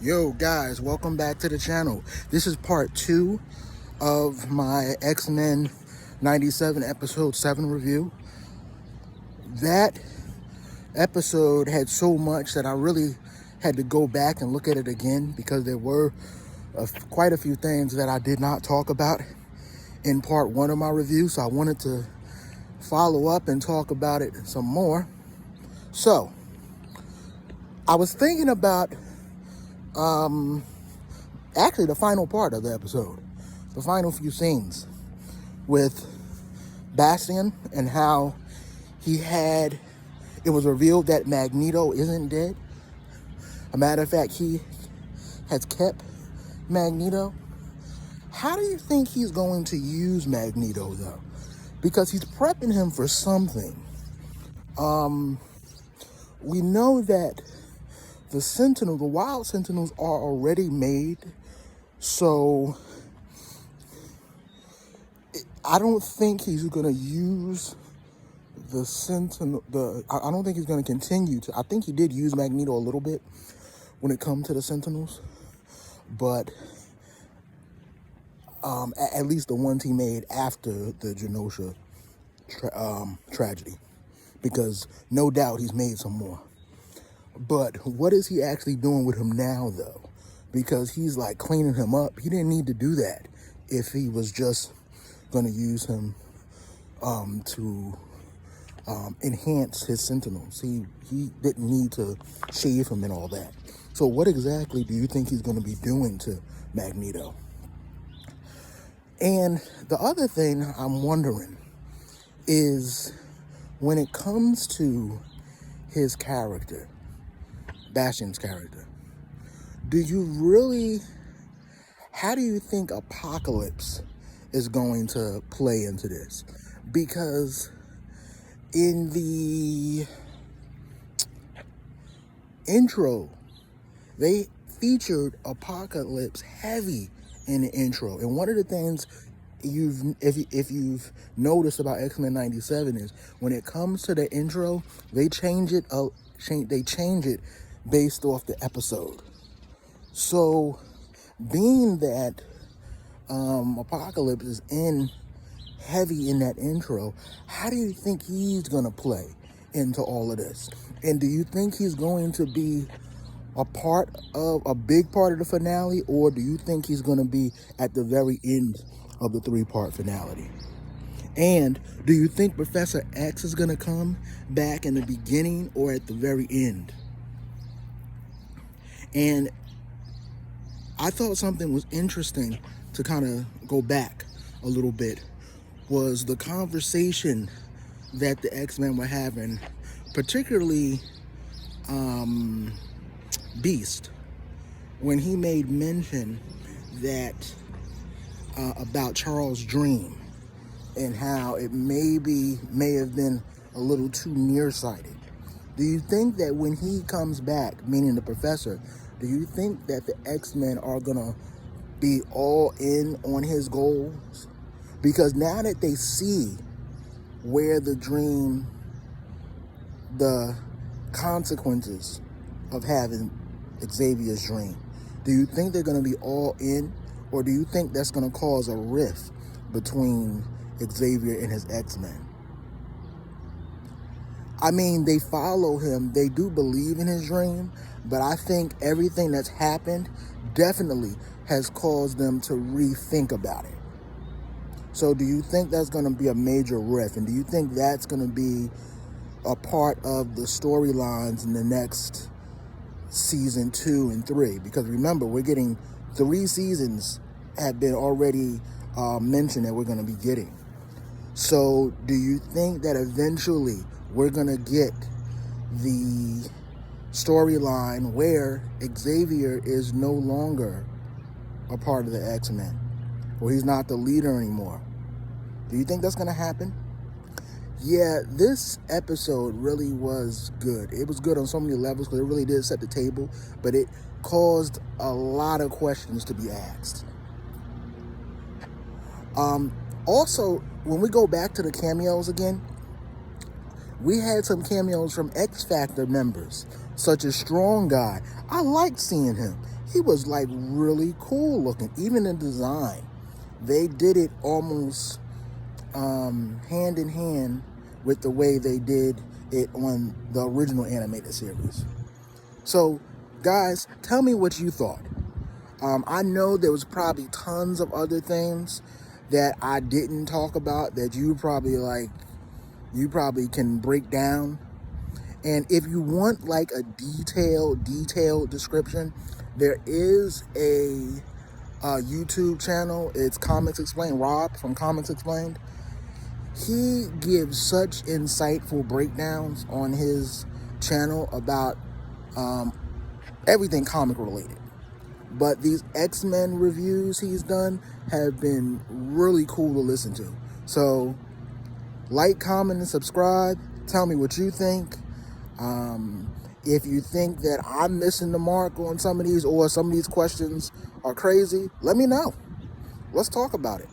Yo guys, welcome back to the channel. This is part 2 of my X-Men 97 episode 7 review. That episode had so much that I really had to go back and look at it again because there were quite a few things that I did not talk about in part 1 of my review, so I wanted to follow up and talk about it some more. So I was thinking about actually the final part of the episode, the final few scenes with Bastian and how it was revealed that Magneto isn't dead. A matter of fact, he has kept Magneto. How do you think he's going to use Magneto though? Because he's prepping him for something. We know that the wild Sentinels are already made, so I don't think he's gonna use the Sentinel. I don't think he's gonna continue to. I think he did use Magneto a little bit when it comes to the Sentinels, but at least the ones he made after the Genosha tragedy, because no doubt he's made some more. But what is he actually doing with him now, though? Because he's like cleaning him up. He didn't need to do that if he was just going to use him to enhance his Sentinels. He didn't need to shave him and all that. So what exactly do you think he's going to be doing to Magneto? And the other thing I'm wondering is when it comes to his character, Bastian's character, how do you think Apocalypse is going to play into this? Because in the intro, they featured Apocalypse heavy in the intro. And one of the things if you've noticed about X-Men 97 is when it comes to the intro, they change it based off the episode. So being that Apocalypse is heavy in that intro, how do you think he's gonna play into all of this? And do you think he's going to be a big part of the finale, or do you think he's gonna be at the very end of the 3-part finale? And do you think Professor X is gonna come back in the beginning or at the very end? And I thought something was interesting to kind of go back a little bit was the conversation that the X-Men were having, particularly Beast, when he made mention that about Charles' dream and how it may have been a little too nearsighted. Do you think that when he comes back, meaning the professor, do you think that the X-Men are gonna be all in on his goals? Because now that they see where the consequences of having Xavier's dream, do you think they're gonna be all in, or do you think that's gonna cause a rift between Xavier and his X-Men? I mean, they follow him, they do believe in his dream, but I think everything that's happened definitely has caused them to rethink about it. So do you think that's going to be a major rift? And do you think that's going to be a part of the storylines in the next season 2 and 3? Because remember, we're getting 3 seasons have been already mentioned that we're going to be getting. So do you think that eventually we're going to get the storyline where Xavier is no longer a part of the X-Men, or he's not the leader anymore? Do you think that's going to happen? Yeah, this episode really was good. It was good on so many levels because it really did set the table, but it caused a lot of questions to be asked. Also, when we go back to the cameos again, we had some cameos from X Factor members, such as Strong Guy. I liked seeing him. he was like really cool looking. Even in design, they did it almost hand in hand with the way they did it on the original animated series. So guys, tell me what you thought. I know there was probably tons of other things that I didn't talk about that you probably can break down. And if you want like a detailed description, there is a YouTube channel. It's Comics Explained. Rob from Comics Explained. He gives such insightful breakdowns on his channel about everything comic related. But these X-Men reviews he's done have been really cool to listen to. So like, comment, and subscribe. Tell me what you think. If you think that I'm missing the mark on some of these, or some of these questions are crazy, let me know. Let's talk about it.